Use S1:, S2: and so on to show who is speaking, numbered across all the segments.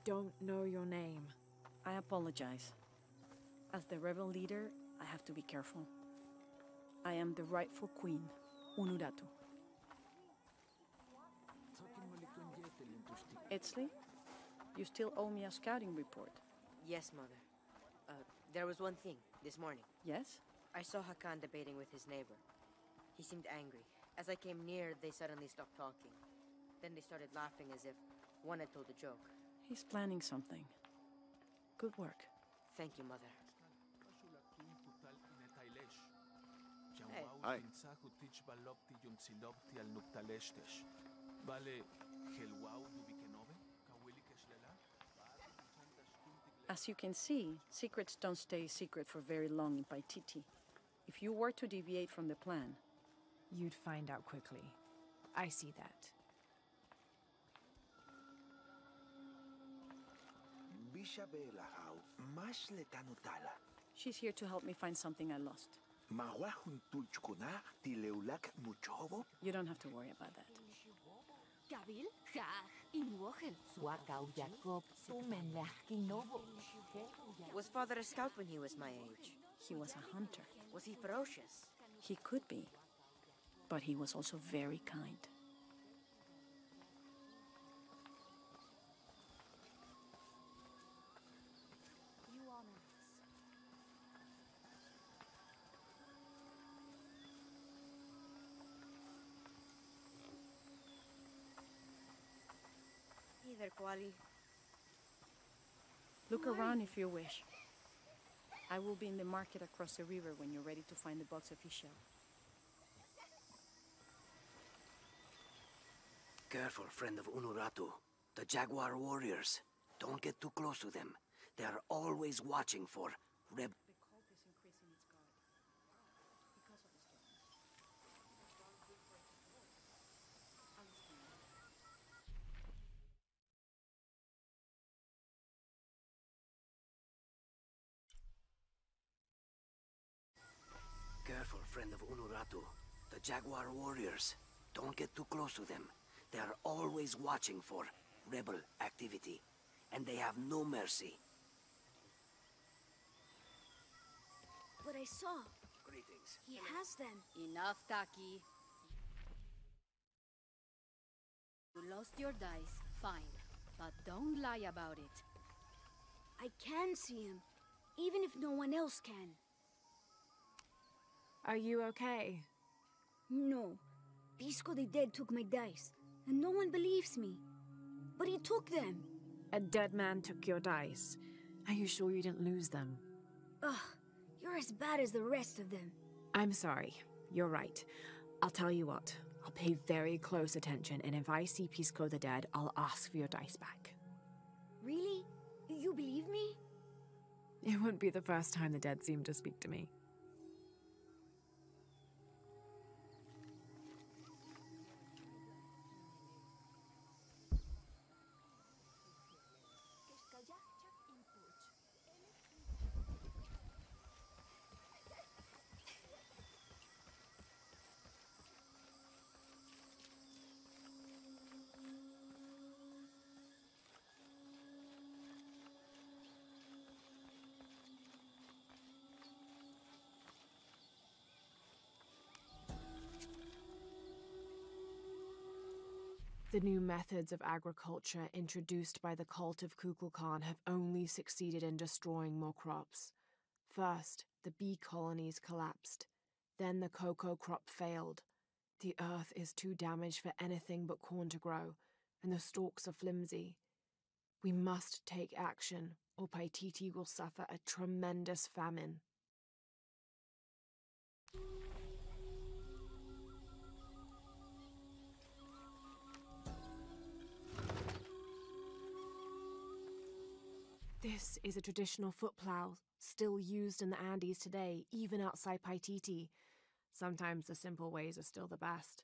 S1: don't know your name.
S2: I apologize. As the rebel leader, I have to be careful. I am the rightful queen, Unuratu. Etzli, you still owe me a scouting report.
S3: Yes, Mother. There was one thing, this morning.
S2: Yes?
S3: I saw Hakan debating with his neighbor. He seemed angry. As I came near, they suddenly stopped talking. Then they started laughing as if one had told a joke.
S2: He's planning something. Good work.
S3: Thank you, Mother. Hey.
S4: Hi.
S2: As you can see, secrets don't stay secret for very long in Paititi. If you were to deviate from the plan,
S1: You'd find out quickly. I see that.
S2: she's here to help me find something I lost. You don't have to worry about that.
S3: Was Father a scout when he was my age?
S2: He was a hunter.
S3: Was he ferocious?
S2: He could be, but he was also very kind.
S5: You honor us.
S3: Hey there, Kuali.
S2: Look around if you wish. I will be in the market across the river when you're ready to find the box of Ishel.
S6: Careful, friend of Unuratu. The Jaguar warriors. Don't get too close to them. They are always watching for rebels.
S2: The cult is increasing its guard. Because of his journey.
S6: Careful, friend of Unuratu. The Jaguar warriors. Don't get too close to them. They are always watching for rebel activity. And they have no mercy.
S5: But I saw.
S6: Greetings.
S5: He has them.
S7: Enough, Taki. You lost your dice, fine. But don't lie about it.
S5: I can see him, even if no one else can.
S1: Are you okay?
S5: No. Pisco the Dead took my dice, and no one believes me. But he took them.
S1: A dead man took your dice. Are you sure you didn't lose them?
S5: Ugh, you're as bad as the rest of them.
S1: I'm sorry. You're right. I'll tell you what. I'll pay very close attention, and if I see Pisco the Dead, I'll ask for your dice back.
S5: Really? You believe me?
S1: It wouldn't be the first time the dead seemed to speak to me. The new methods of agriculture introduced by the cult of Kukulkan have only succeeded in destroying more crops. First, the bee colonies collapsed. Then the cocoa crop failed. The earth is too damaged for anything but corn to grow, and the stalks are flimsy. We must take action, or Paititi will suffer a tremendous famine. This is a traditional foot plow, still used in the Andes today, even outside Paititi. Sometimes the simple ways are still the best.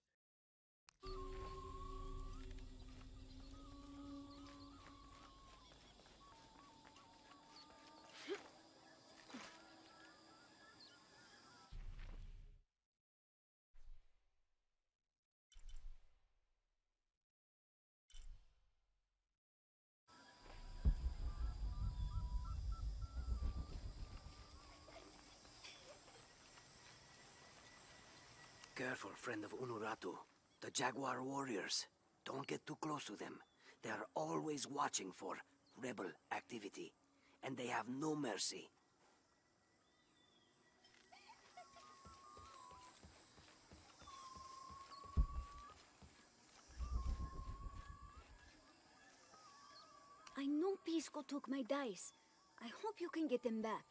S6: Careful, friend of Unuratu. The Jaguar warriors. Don't get too close to them. They are always watching for rebel activity. And they have no mercy.
S5: I know Pisco took my dice. I hope you can get them back.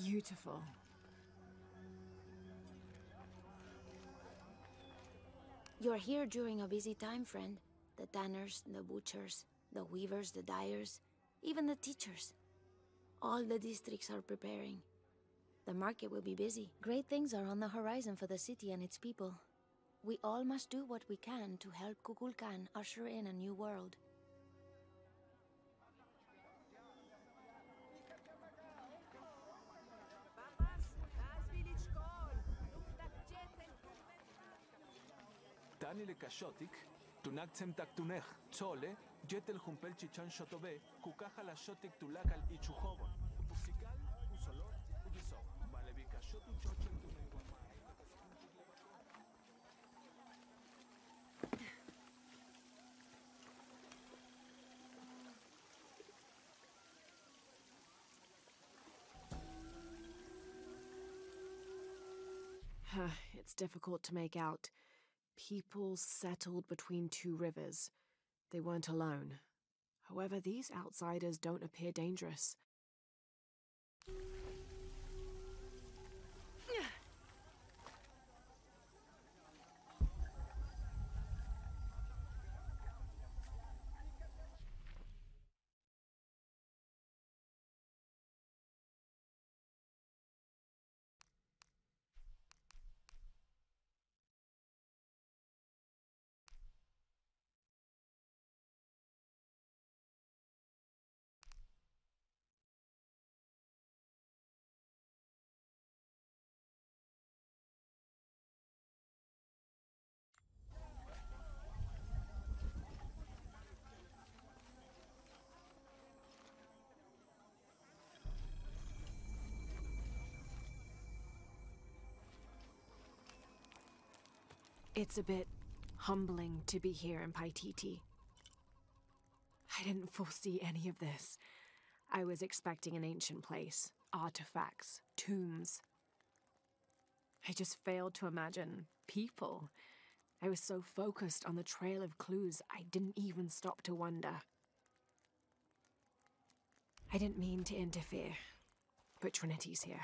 S1: Beautiful.
S4: You're here during a busy time, friend. The tanners, the butchers, the weavers, the dyers, even the teachers. All the districts are preparing. The market will be busy. Great things are on the horizon for the city and its people. We all must do what we can to help Kukulkan usher in a new world.
S8: Tani le kashotik, tunak tsemtak tunech, tzole, jetel jumpel chichan shotobe, kukaja la shotik tulakal ichujogon, pusikal, usolot, ubiso, valevi kashotu chochen
S1: It's difficult to make out. People settled between two rivers. They weren't alone. However, these outsiders don't appear dangerous. It's a bit humbling to be here in Paititi. I didn't foresee any of this. I was expecting an ancient place, artifacts, tombs. I just failed to imagine people. I was so focused on the trail of clues, I didn't even stop to wonder. I didn't mean to interfere, but Trinity's here.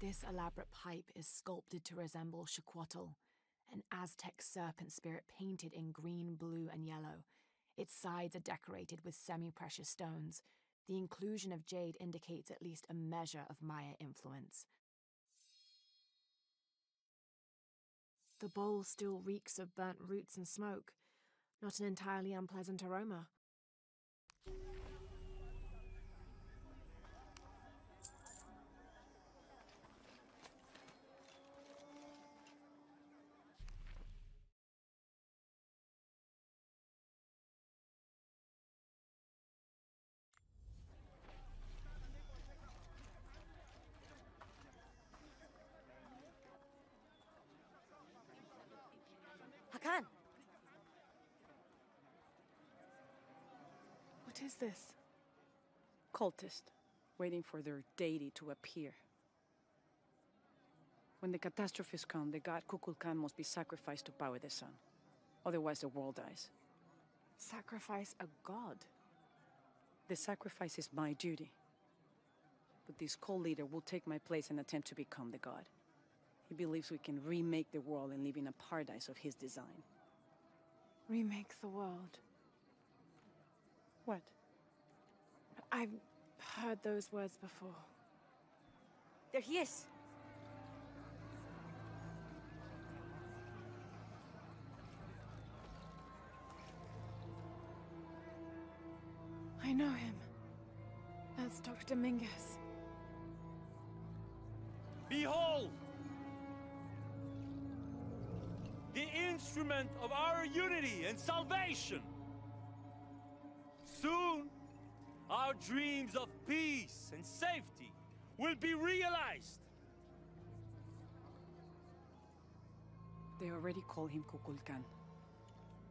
S1: This elaborate pipe is sculpted to resemble Xicoatl, an Aztec serpent spirit painted in green, blue, and yellow. Its sides are decorated with semi-precious stones. The inclusion of jade indicates at least a measure of Maya influence. The bowl still reeks of burnt roots and smoke, not an entirely unpleasant aroma.
S3: Hakan!
S1: What is this?
S2: Cultist, waiting for their deity to appear. When the catastrophes come, the god Kukulkan must be sacrificed to power the sun. Otherwise the world dies.
S1: Sacrifice a god?
S2: The sacrifice is my duty. But this cult leader will take my place and attempt to become the god. He believes we can remake the world and live in a paradise of his design.
S1: Remake the world.
S2: What?
S1: I've heard those words before.
S3: There he is!
S1: I know him. That's Dr. Dominguez.
S9: Behold! The instrument of our unity and salvation! Soon, our dreams of peace and safety will be realized!
S2: They already call him Kukulkan,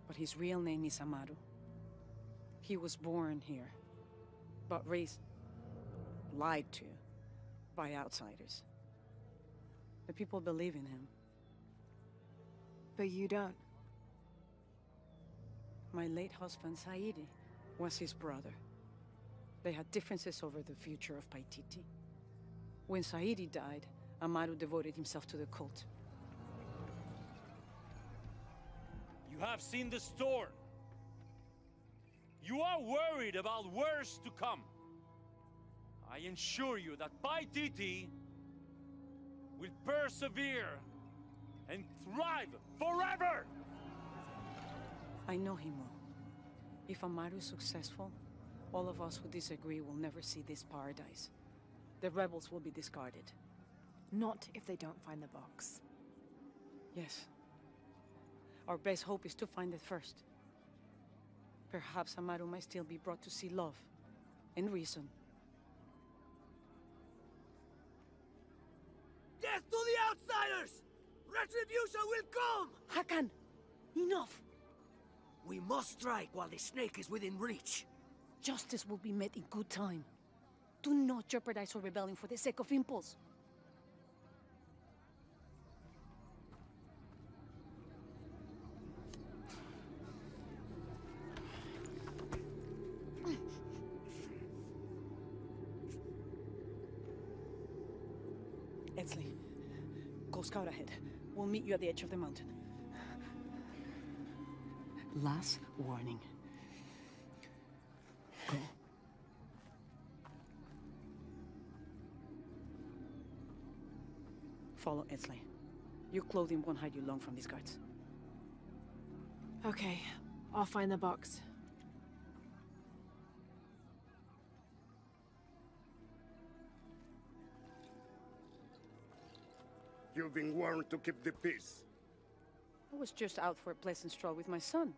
S2: but his real name is Amaru. He was born here, but raised, lied to, by outsiders. The people believe in him.
S1: But you don't.
S2: My late husband, Saidi, was his brother. They had differences over the future of Paititi. When Saidi died, Amaru devoted himself to the cult.
S9: You have seen the storm. You are worried about worse to come. I assure you that Paititi will persevere and thrive forever!
S2: I know he will. If Amaru is successful, all of us who disagree will never see this paradise. The rebels will be discarded.
S1: Not if they don't find the box.
S2: Yes. Our best hope is to find it first. Perhaps Amaru might still be brought to see love and reason.
S6: Death to the outsiders! Retribution will come!
S2: Hakan! Enough!
S6: We must strike while the snake is within reach.
S2: Justice will be met in good time. Do not jeopardize our rebellion for the sake of impulse. Etzli, go scout ahead. We'll meet you at the edge of the mountain. Last warning. Go. Follow Etzli. Your clothing won't hide you long from these guards.
S1: Okay, I'll find the box.
S10: You've been warned to keep the peace.
S2: I was just out for a pleasant stroll with my son.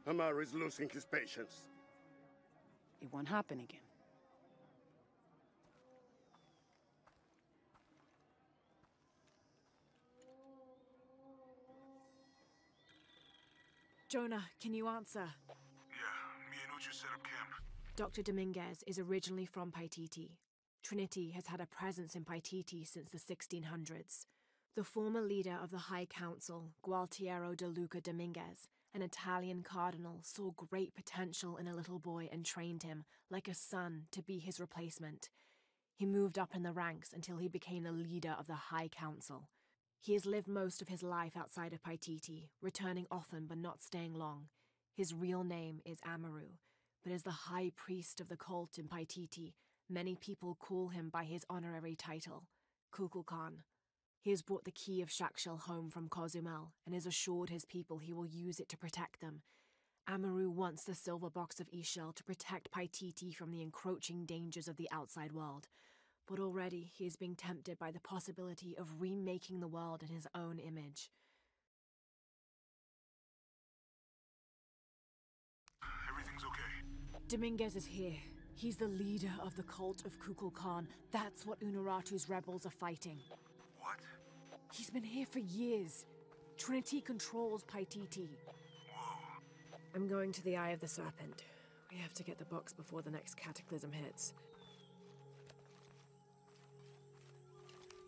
S10: Amaru is losing his patience.
S2: It won't happen again.
S1: Jonah, can you answer?
S11: Yeah, me and Uju set up camp.
S1: Dr. Dominguez is originally from Paititi. Trinity has had a presence in Paititi since the 1600s. The former leader of the High Council, Gualtiero de Luca Dominguez, an Italian cardinal, saw great potential in a little boy and trained him, like a son, to be his replacement. He moved up in the ranks until he became the leader of the High Council. He has lived most of his life outside of Paititi, returning often but not staying long. His real name is Amaru, but as the High Priest of the cult in Paititi, many people call him by his honorary title, Kukulkan. He has brought the key of Shakshel home from Cozumel and has assured his people he will use it to protect them. Amaru wants the silver box of Ishel to protect Paititi from the encroaching dangers of the outside world, but already he is being tempted by the possibility of remaking the world in his own image.
S11: Everything's okay.
S1: Dominguez is here. He's the leader of the cult of Kukulkan. That's what Unuratu's rebels are fighting.
S11: What?
S1: He's been here for years. Trinity controls Paititi.
S11: Whoa.
S1: I'm going to the Eye of the Serpent. We have to get the box before the next cataclysm hits.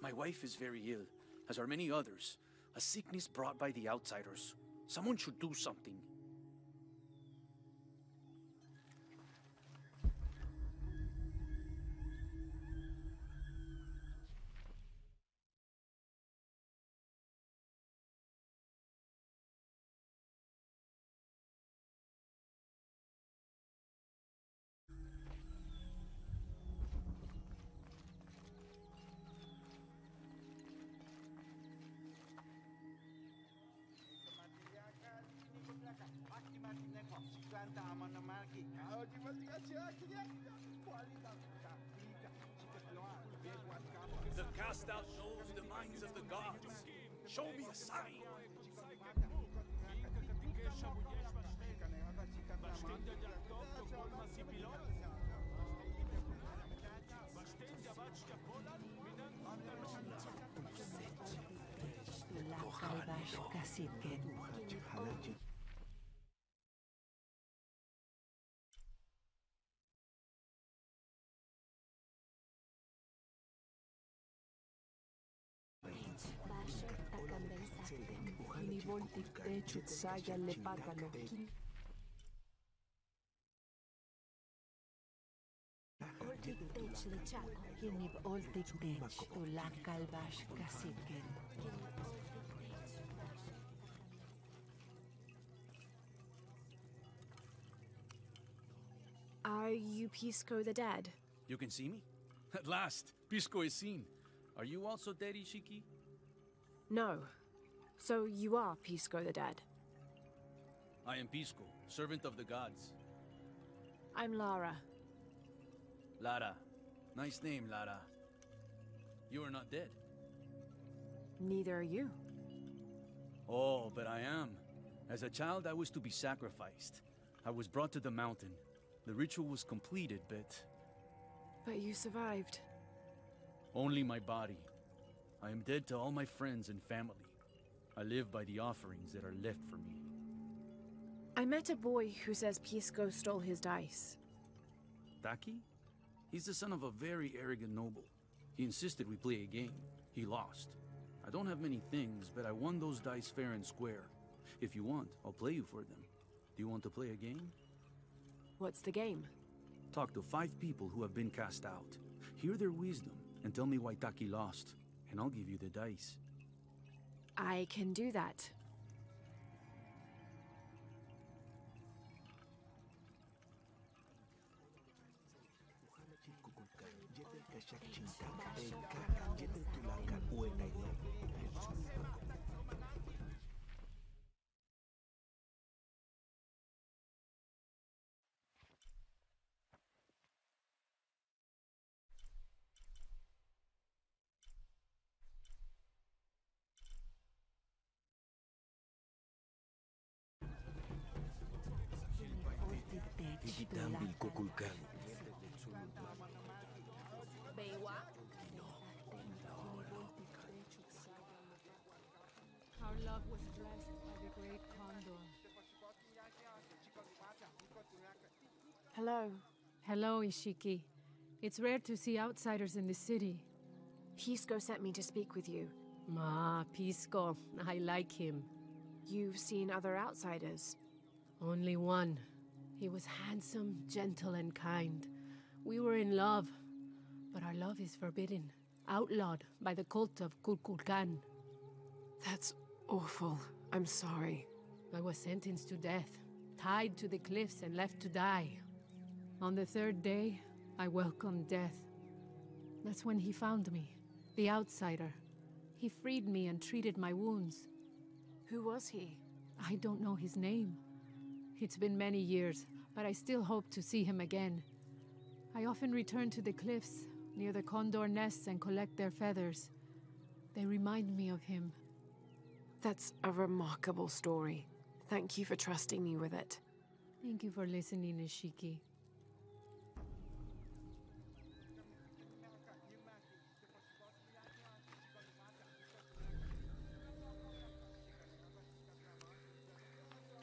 S12: My wife is very ill, as are many others. A sickness brought by the outsiders. Someone should do something. The cast out knows the minds of the gods. Show me a sign.
S1: Are you Pisco the Dead?
S12: You can see me? At last, Pisco is seen. Are you also dead, Ishiki?
S1: No. So you are Pisco the Dead?
S12: I am Pisco, servant of the gods.
S1: I'm Lara.
S12: Lara. Nice name, Lara. You are not dead.
S1: Neither are you.
S12: Oh, but I am. As a child, I was to be sacrificed. I was brought to the mountain. The ritual was completed, but...
S1: But you survived.
S12: Only my body. I am dead to all my friends and family. I live by the offerings that are left for me.
S1: I met a boy who says Pisco stole his dice.
S12: Taki? He's the son of a very arrogant noble. He insisted we play a game. He lost. I don't have many things, but I won those dice fair and square. If you want, I'll play you for them. Do you want to play a game?
S1: What's the game?
S12: Talk to 5 people who have been cast out. Hear their wisdom and tell me why Taki lost, and I'll give you the dice.
S1: I can do that.
S7: Our love was blessed by the great condor.
S1: Hello.
S7: Hello, Ishiki. It's rare to see outsiders in the city.
S1: Pisco sent me to speak with you.
S7: Ah, Pisco. I like him.
S1: You've seen other outsiders?
S7: Only one. He was handsome, gentle, and kind. We were in love.
S13: But our love is forbidden, outlawed by the cult of Kukulkan.
S1: That's awful. I'm sorry.
S13: I was sentenced to death, tied to the cliffs and left to die. On the third day, I welcomed death. That's when he found me, the outsider. He freed me and treated my wounds.
S1: Who was he?
S13: I don't know his name. It's been many years, but I still hope to see him again. I often return to the cliffs, near the condor nests, and collect their feathers. They remind me of him.
S1: That's a remarkable story. Thank you for trusting me with it.
S13: Thank you for listening, Ishiki.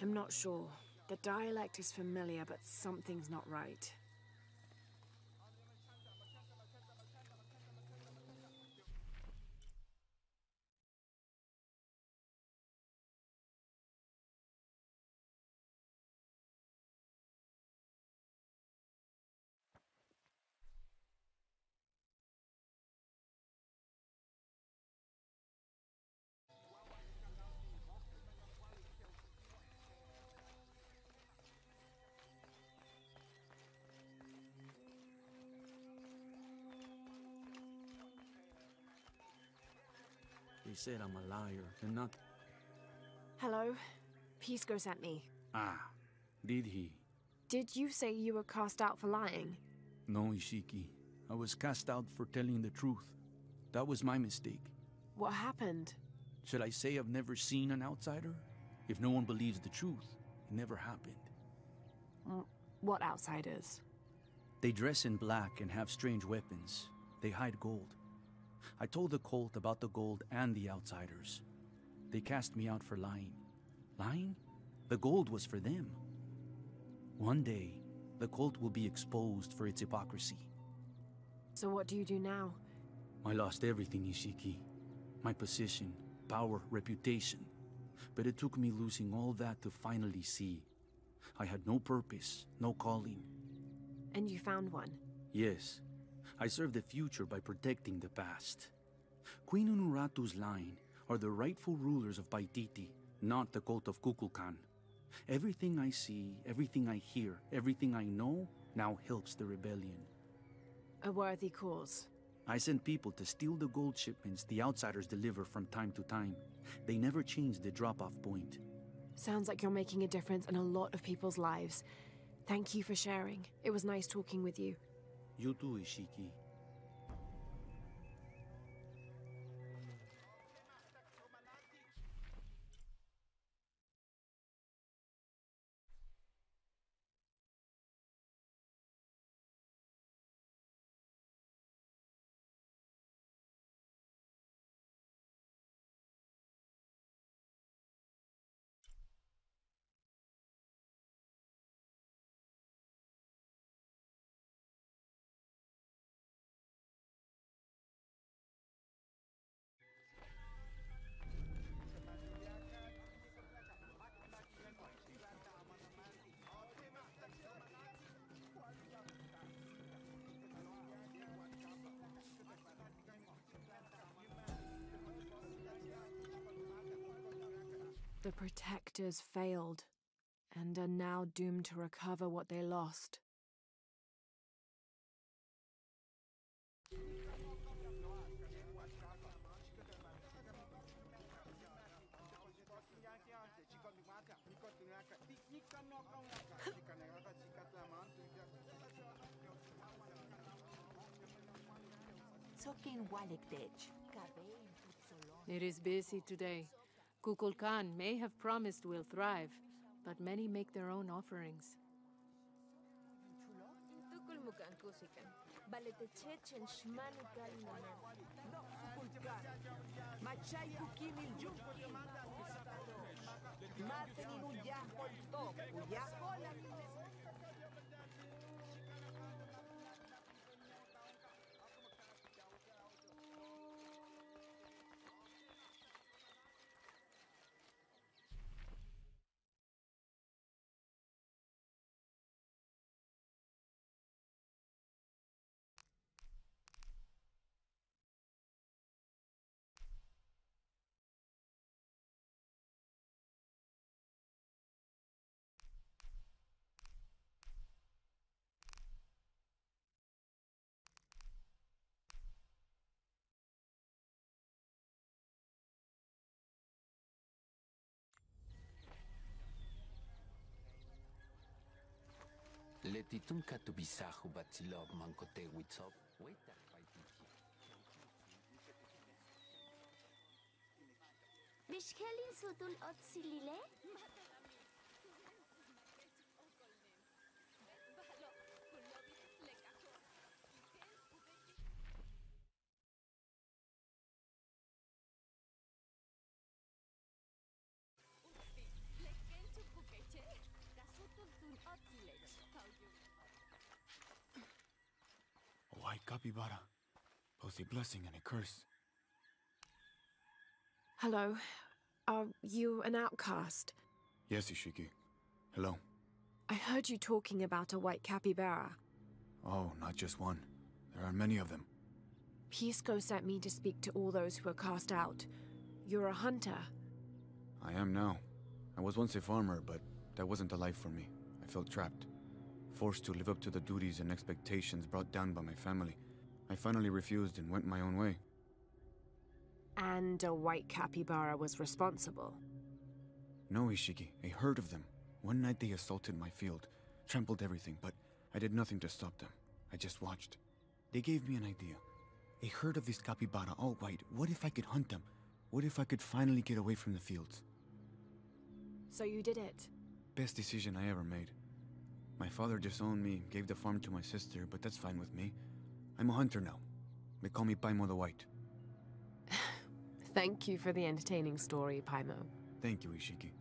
S1: I'm not sure. The dialect is familiar, but something's not right.
S12: They said I'm a liar and not...
S1: Hello? Pisco sent me.
S12: Ah, did he?
S1: Did you say you were cast out for lying?
S12: No, Ishiki. I was cast out for telling the truth. That was my mistake.
S1: What happened?
S12: Should I say I've never seen an outsider? If no one believes the truth, it never happened.
S1: What outsiders?
S12: They dress in black and have strange weapons. They hide gold. I told the cult about the gold and the outsiders. They cast me out for lying. Lying? The gold was for them. One day, the cult will be exposed for its hypocrisy.
S1: So what do you do now?
S12: I lost everything, Ishiki. My position, power, reputation. But it took me losing all that to finally see. I had no purpose, no calling.
S1: And you found one?
S12: Yes. I serve the future by protecting the past. Queen Unuratu's line are the rightful rulers of Paititi, not the cult of Kukulkan. Everything I see, everything I hear, everything I know now helps the rebellion.
S1: A worthy cause.
S12: I send people to steal the gold shipments the outsiders deliver from time to time. They never change the drop-off point.
S1: Sounds like you're making a difference in a lot of people's lives. Thank you for sharing. It was nice talking with you.
S12: You too, Ishiki.
S1: The protectors failed, and are now doomed to recover what they lost.
S13: It is busy today. Kukulkan may have promised we'll thrive, but many make their own offerings.
S6: titunka tu bisahu batilov mankote witsop. Wait that
S5: Bishkelin sutul otsilile?
S14: A white capybara, both a blessing and a curse.
S1: Hello. Are you an outcast?
S14: Yes, Ishiki. Hello.
S1: I heard you talking about a white capybara.
S14: Oh, not just one. There are many of them.
S1: Pisco sent me to speak to all those who are cast out. You're a hunter.
S14: I am now. I was once a farmer, but that wasn't the life for me. I felt trapped. Forced to live up to the duties and expectations brought down by my family. I finally refused and went my own way.
S1: And a white capybara was responsible.
S14: No, Ishiki. A herd of them. One night they assaulted my field, trampled everything, but I did nothing to stop them. I just watched. They gave me an idea. A herd of these capybara, all white. What if I could hunt them? What if I could finally get away from the fields?
S1: So you did it?
S14: Best decision I ever made. My father disowned me, gave the farm to my sister, but that's fine with me. I'm a hunter now. They call me Paimo the White.
S1: Thank you for the entertaining story, Paimo.
S14: Thank you, Ishiki.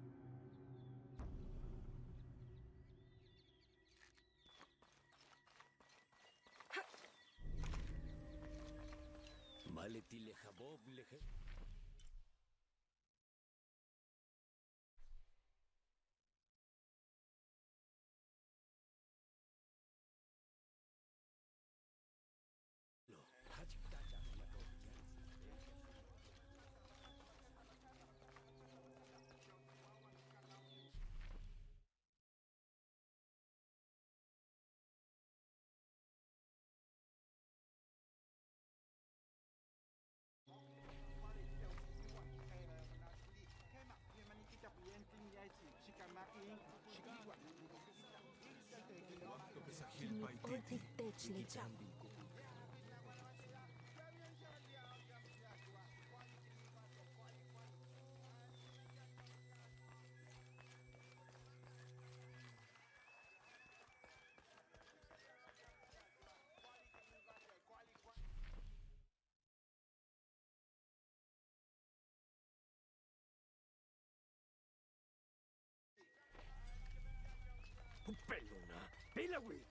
S6: Peluna, Pilawit.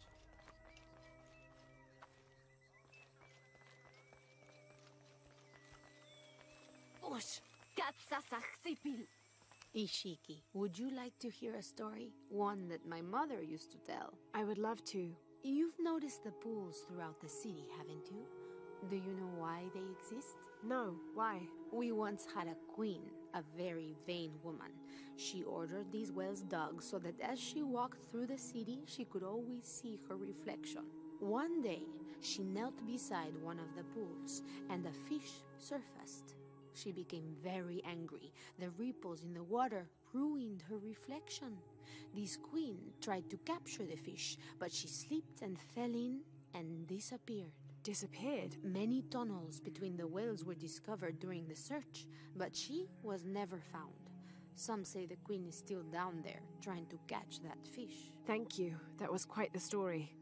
S4: Osh, Katsasachsipil. Ishiki, would you like to hear a story? One that my mother used to tell.
S1: I would love to.
S7: You've noticed the pools throughout the city, haven't you? Do you know why they exist?
S1: No, why?
S7: We once had a queen, a very vain woman. She ordered these wells dug so that as she walked through the city, she could always see her reflection. One day, she knelt beside one of the pools, and a fish surfaced. She became very angry. The ripples in the water ruined her reflection. This queen tried to capture the fish, but she slipped and fell in and disappeared.
S1: Disappeared?
S7: Many tunnels between the wells were discovered during the search, but she was never found. Some say the queen is still down there, trying to catch that fish.
S1: Thank you. That was quite the story.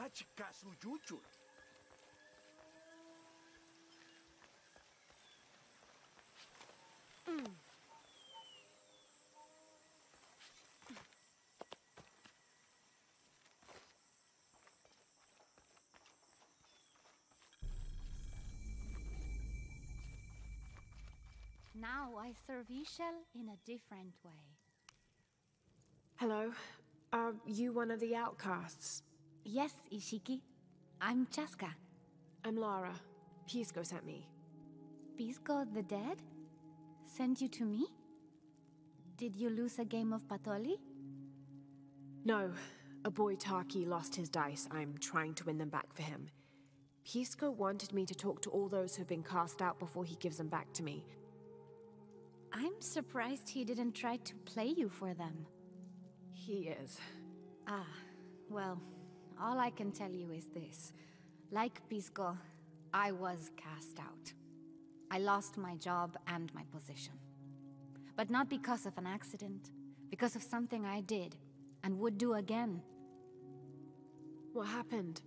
S6: Hachikasu Juchu.
S15: Now I serve Ishel in a different way.
S1: Hello. Are you one of the outcasts?
S15: Yes, Ishiki. I'm Zkouška.
S1: I'm Lara. Pisco sent me.
S15: Pisco the dead? Sent you to me? Did you lose a game of Patoli?
S1: No. A boy Taki lost his dice. I'm trying to win them back for him. Pisco wanted me to talk to all those who've been cast out before he gives them back to me.
S15: I'm surprised he didn't try to play you for them.
S1: He is.
S15: Ah, well, all I can tell you is this. Like Pisco, I was cast out. I lost my job and my position. But not because of an accident, because of something I did and would do again.
S1: What happened?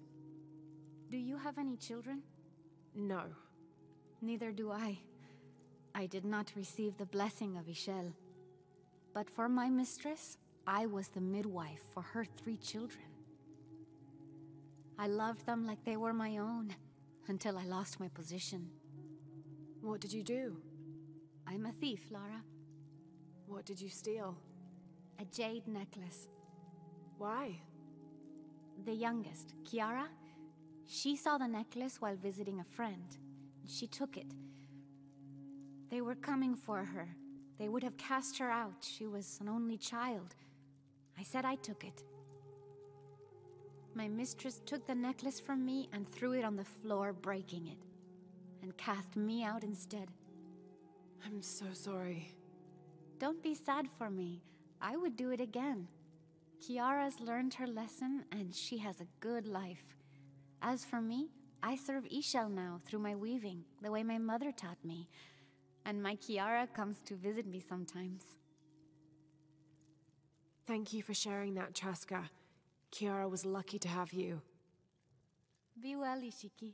S15: Do you have any children?
S1: No.
S15: Neither do I. I did not receive the blessing of Ishel. But for my mistress, I was the midwife for her 3 children. I loved them like they were my own, until I lost my position.
S1: What did you do?
S15: I'm a thief, Lara.
S1: What did you steal?
S15: A jade necklace.
S1: Why?
S15: The youngest, Kiara, she saw the necklace while visiting a friend. She took it. They were coming for her. They would have cast her out. She was an only child. I said I took it. My mistress took the necklace from me and threw it on the floor, breaking it, and cast me out instead.
S1: I'm so sorry.
S15: Don't be sad for me. I would do it again. Kiara's learned her lesson, and she has a good life. As for me, I serve Ishel now through my weaving, the way my mother taught me. And my Kiara comes to visit me sometimes.
S1: Thank you for sharing that, Zkouška. Kiara was lucky to have you.
S15: Be well, Ishiki.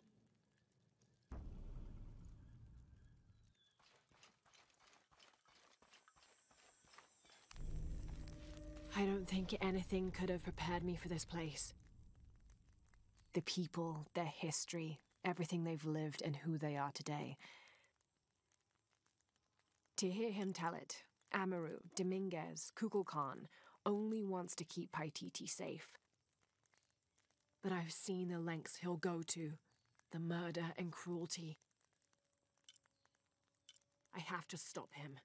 S1: I don't think anything could have prepared me for this place. The people, their history, everything they've lived and who they are today. To hear him tell it, Amaru, Dominguez, Kukulkan only wants to keep Paititi safe. But I've seen the lengths he'll go to, the murder and cruelty. I have to stop him.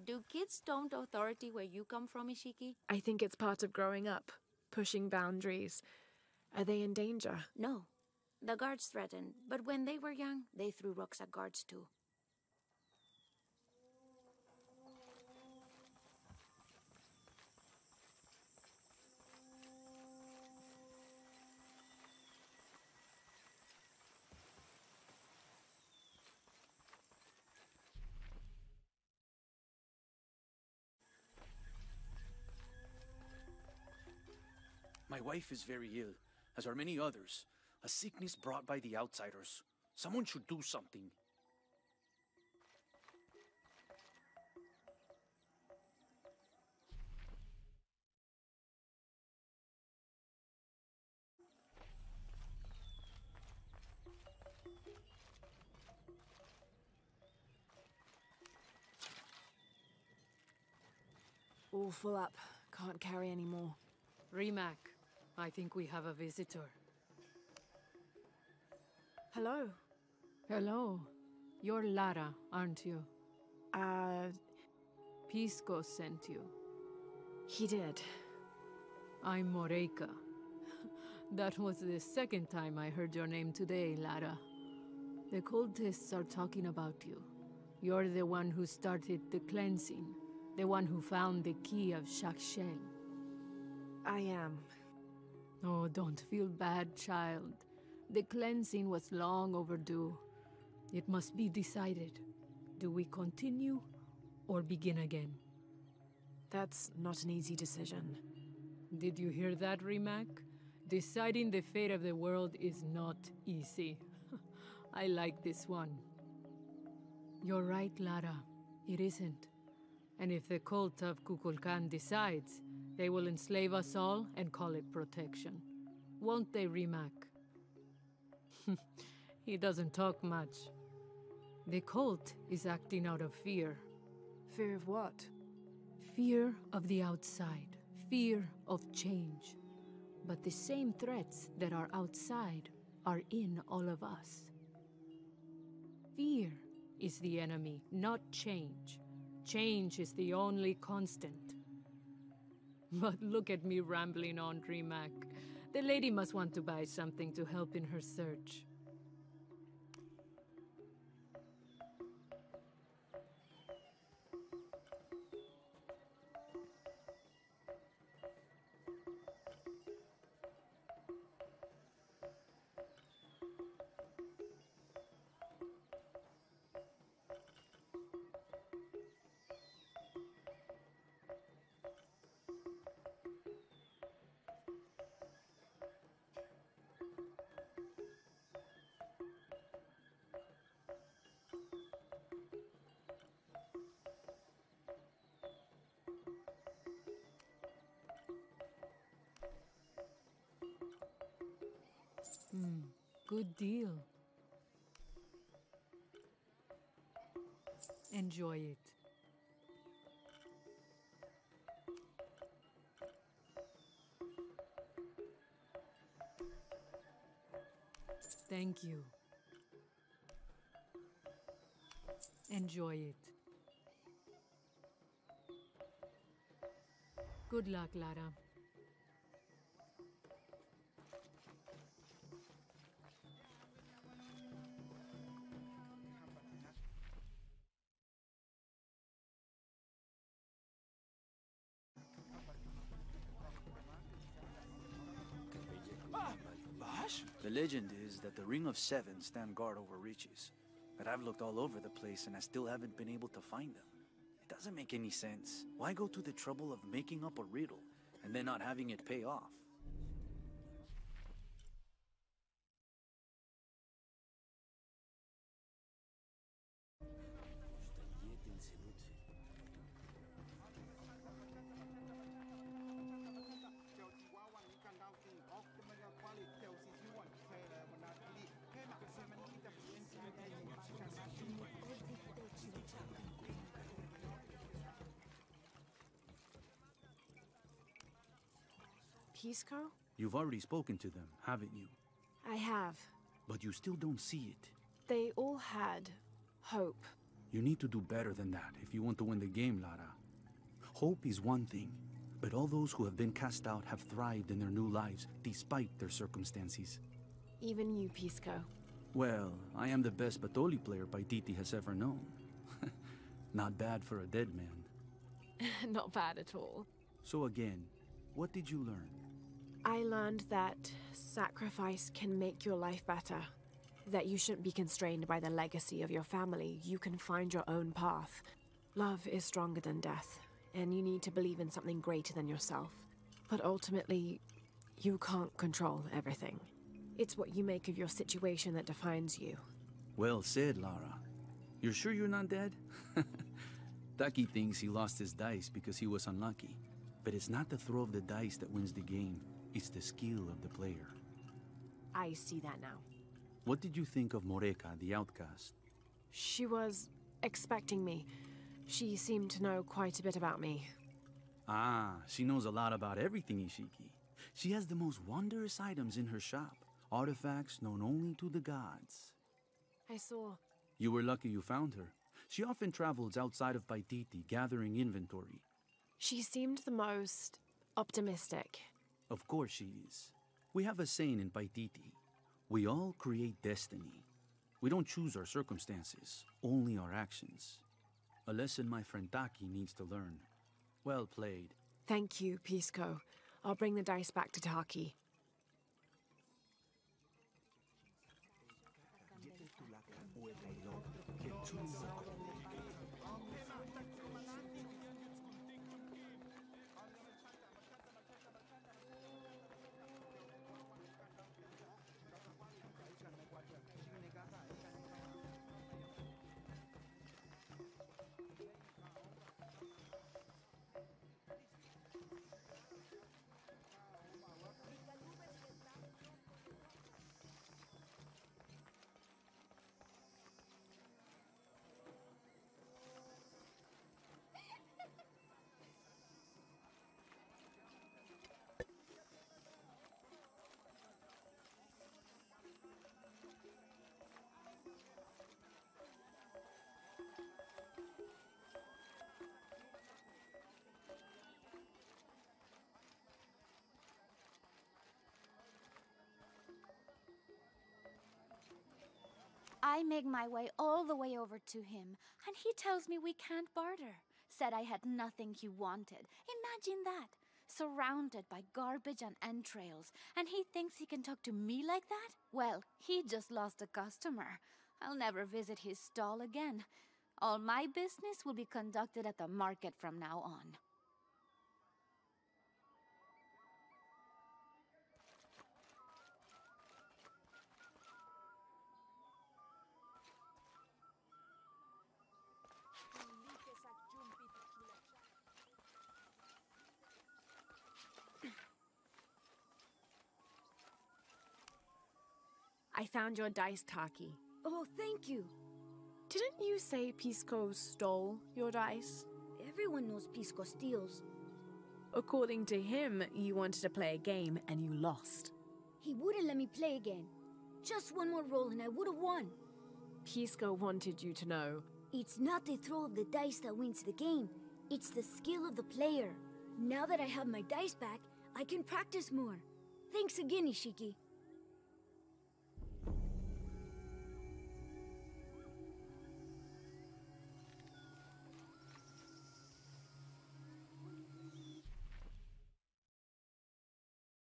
S4: Do kids don't authority where you come from, Ishiki?
S1: I think it's part of growing up, pushing boundaries. Are they in danger?
S4: No. The guards threatened, but when they were young, they threw rocks at guards too.
S12: My wife is very ill, as are many others. A sickness brought by the outsiders. Someone should do something.
S1: All full up. can't carry anymore.
S13: Rimac, I think we have a visitor.
S1: Hello?
S13: Hello. You're Lara, aren't you? Pisco sent you.
S1: He did.
S13: I'm Moreika. That was the second time I heard your name today, Lara. The cultists are talking about you. You're the one who started the cleansing. The one who found the key of Shakshel.
S1: I am.
S13: Oh, don't feel bad, child. The cleansing was long overdue. It must be decided. Do we continue or begin again?
S1: That's not an easy decision.
S13: Did you hear that, Rimac? Deciding the fate of the world is not easy. I like this one. You're right, Lara. It isn't. And if the cult of Kukulkan decides, they will enslave us all and call it protection. Won't they, Rimac? He doesn't talk much. The cult is acting out of fear.
S1: Fear of what?
S13: Fear of the outside. Fear of change. But the same threats that are outside are in all of us. Fear is the enemy, not change. Change is the only constant. But look at me rambling on, Rimac. The lady must want to buy something to help in her search. Good deal. Enjoy it. Thank you. Enjoy it. Good luck, Lara.
S12: The legend is that the Ring of Seven stand guard over riches. But I've looked all over the place and I still haven't been able to find them. It doesn't make any sense. Why go to the trouble of making up a riddle and then not having it pay off?
S1: Pisco?
S12: You've already spoken to them, haven't you?
S1: I have.
S12: But you still don't see it.
S1: They all had hope.
S12: You need to do better than that if you want to win the game, Lara. Hope is one thing, but all those who have been cast out have thrived in their new lives despite their circumstances.
S1: Even you, Pisco.
S12: Well, I am the best Batoli player Paititi has ever known. Not bad for a dead man.
S1: Not bad at all.
S12: So again, what did you learn?
S1: I learned that sacrifice can make your life better. That you shouldn't be constrained by the legacy of your family. You can find your own path. Love is stronger than death, and you need to believe in something greater than yourself. But ultimately, you can't control everything. It's what you make of your situation that defines you.
S12: Well said, Lara. You're sure you're not dead? Taki thinks he lost his dice because he was unlucky. But it's not the throw of the dice that wins the game. It's the skill of the player.
S1: I see that now.
S12: What did you think of Moreika, the outcast?
S1: She was expecting me. She seemed to know quite a bit about me.
S12: Ah, she knows a lot about everything, Ishiki. She has the most wondrous items in her shop. Artifacts known only to the gods.
S1: I saw.
S12: You were lucky you found her. She often travels outside of Paititi, gathering inventory.
S1: She seemed the most optimistic.
S12: Of course she is. We have a saying in Paititi. We all create destiny. We don't choose our circumstances, only our actions. A lesson my friend Taki needs to learn. Well played.
S1: Thank you, Pisco. I'll bring the dice back to Taki.
S15: I make my way all the way over to him, and he tells me we can't barter. Said I had nothing he wanted. Imagine that. Surrounded by garbage and entrails, and he thinks he can talk to me like that? Well, he just lost a customer. I'll never visit his stall again. All my business will be conducted at the market from now on.
S1: I found your dice, Taki.
S5: Oh, thank you.
S1: Didn't you say Pisco stole your dice?
S5: Everyone knows Pisco steals.
S1: According to him, you wanted to play a game and you lost.
S5: He wouldn't let me play again. Just one more roll and I would have won.
S1: Pisco wanted you to know.
S5: It's not the throw of the dice that wins the game. It's the skill of the player. Now that I have my dice back, I can practice more. Thanks again, Ishiki.